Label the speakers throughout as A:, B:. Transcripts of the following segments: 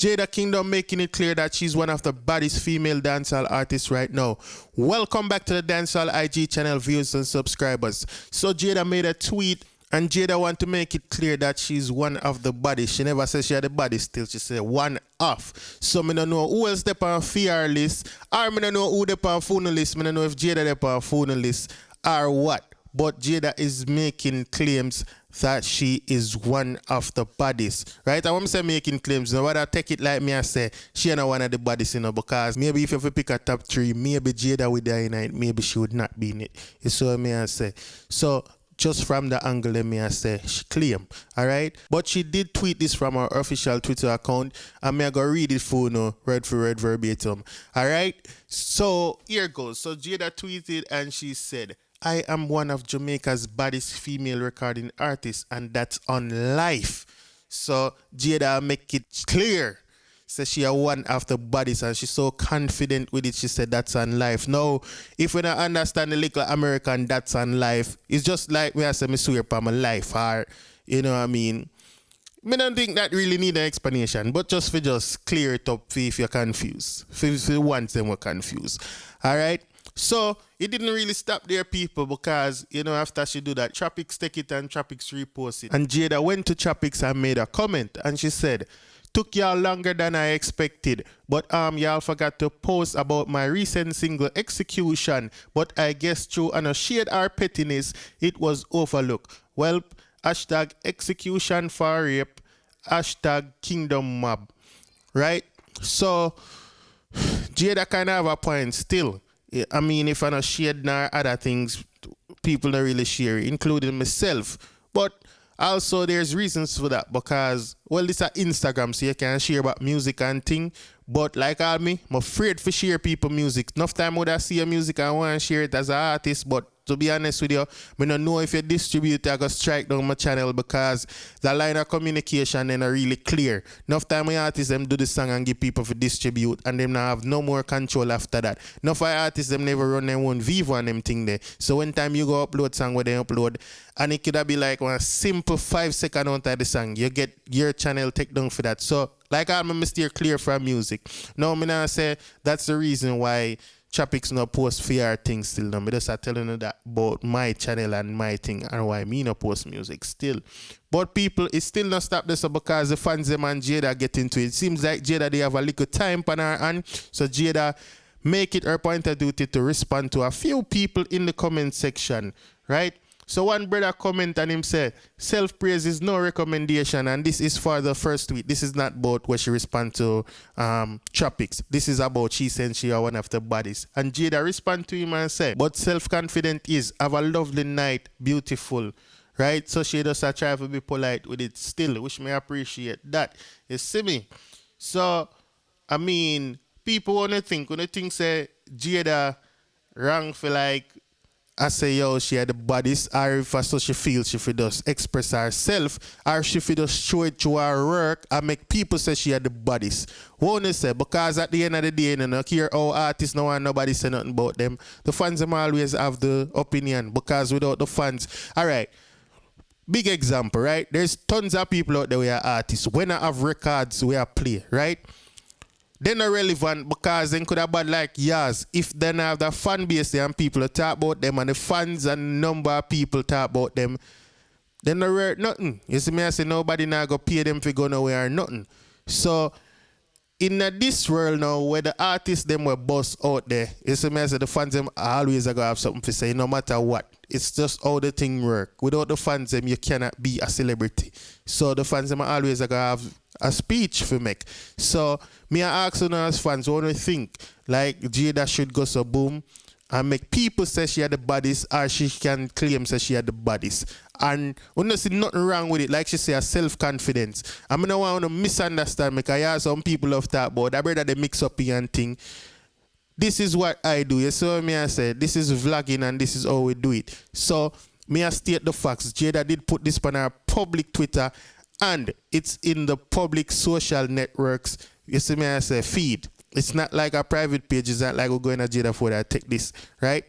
A: Jada Kingdom making it clear that she's one of the baddest female dancehall artists right now. Welcome back to the Dancehall IG channel viewers and subscribers. So Jada made a tweet and Jada want to make it clear that she's one of the baddest. She never said she had the baddest still. She said one of. So I don't know who else they on fear list or I don't know who they on phone list. I don't know if Jada they on phone list or what. But Jada is making claims that she is one of the baddest, right? I want to say making claims. Now, whether I take it like me, I say she ain't one of the baddest, because maybe if you pick a top three, maybe Jada would die in it, maybe she would not be in it. You see what I say? So, just from the angle, let me say she claim, all right? But she did tweet this from her official Twitter account, and I'm going to read it for you, word for word verbatim, all right? So, here goes. So, Jada tweeted, and she said, I am one of Jamaica's baddest female recording artists, and that's on life. So Jada make it clear. Says she are one of the baddest, and she's so confident with it. She said that's on life. Now, if we don't understand the little American that's on life, it's just like me I say me swear by my life, or you know what I mean. I don't think that really need an explanation, but just clear it up if you're confused. If you want them were confused. Alright? So it didn't really stop there, people, because after she do that, Tropics take it and Tropics repost it. And Jada went to Tropics and made a comment, and she said, "Took y'all longer than I expected, but y'all forgot to post about my recent single Execution, but I guess through an shade or pettiness, it was overlooked. Well, hashtag execution for rape, hashtag kingdom mob." Right? So Jada kind of have a point still. I mean, if I don't share nor other things, people don't really share it, including myself. But also, there's reasons for that because, well, this is Instagram, so you can share about music and thing. But like all me, I'm afraid to share people music. Enough time would I see your music and want to share it as an artist, but to be honest with you, I don't know if you distribute it, I go strike down my channel because the line of communication then are really clear. Enough time my artists them do the song and give people to distribute and them now have no more control after that. Enough my artists them never run their own Vivo and them thing there. So when time you go upload song where they upload, and it could be like one simple 5-second out of the song, you get your channel take down for that. So like I'm steer clear from music. Now I'm gonna say that's the reason why Tropics no post VR things still. No, I just telling you that about my channel and my thing and why me no post music still. But people, it still not stop this because the fans them and Jada get into it. It seems like Jada they have a little time on her hand. So Jada make it her point of duty to respond to a few people in the comment section, right? So one brother comment and him say, self-praise is no recommendation, and this is for the first tweet. This is not about what she respond to Tropics. This is about she saying she are one of the baddest. And Jada respond to him and say, but self-confident is, have a lovely night, beautiful. Right? So she does try to be polite with it still, which may appreciate that. You see me? So, I mean, people want to think say Jada wrong for like, I say, yo, she had the baddest, or if so she feels she should just express herself, or she should just show it through her work and make people say she had the baddest. What I say? Because at the end of the day, you know, here our artists no one nobody say nothing about them. The fans them always have the opinion, because without the fans, all right. Big example, right? There's tons of people out there who are artists. When I have records, we are play, right? They're not relevant because they could have bad like yours. If they have the fan base there and people talk about them and the fans and number of people talk about them, they're not worth nothing. You see me, I say nobody now go pay them for go nowhere or nothing. So in this world now where the artists them were boss out there, you see me, I say the fans them always are going to have something to say no matter what. It's just how the thing work. Without the fans them, you cannot be a celebrity. So the fans them always are going to have a speech for make. So me I ask you now as fans, what do you think? Like Jada should go so boom and make people say she had the baddest, or she can claim say she had the baddest. And we don't see nothing wrong with it. Like she say, a self-confidence. I mean, I don't want to misunderstand me because I have some people of that about that brother they mix up here and thing. This is what I do. You see what me I say? This is vlogging and this is how we do it. So me I state the facts. Jada did put this on her public Twitter and it's in the public social networks. You see me I say feed. It's not like a private page. It's not like we're going to Jada for that. Take this, right?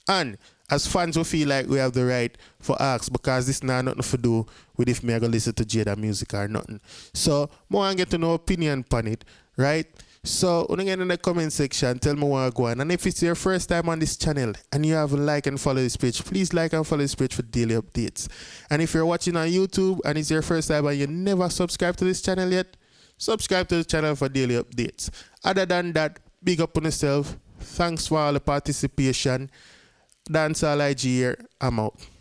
A: And as fans, we feel like we have the right for ask because this not nothing to do with if me I go listen to Jada music or nothing. So more and get to know opinion on it, right? So when you get in the comment section, tell me what go on. And if it's your first time on this channel and you haven't like and follow this page, please like and follow this page for daily updates. And if you're watching on YouTube and it's your first time and you never subscribed to this channel yet, subscribe to the channel for daily updates. Other than that, big up on yourself. Thanks for all the participation. Dancehall IG here. I'm out.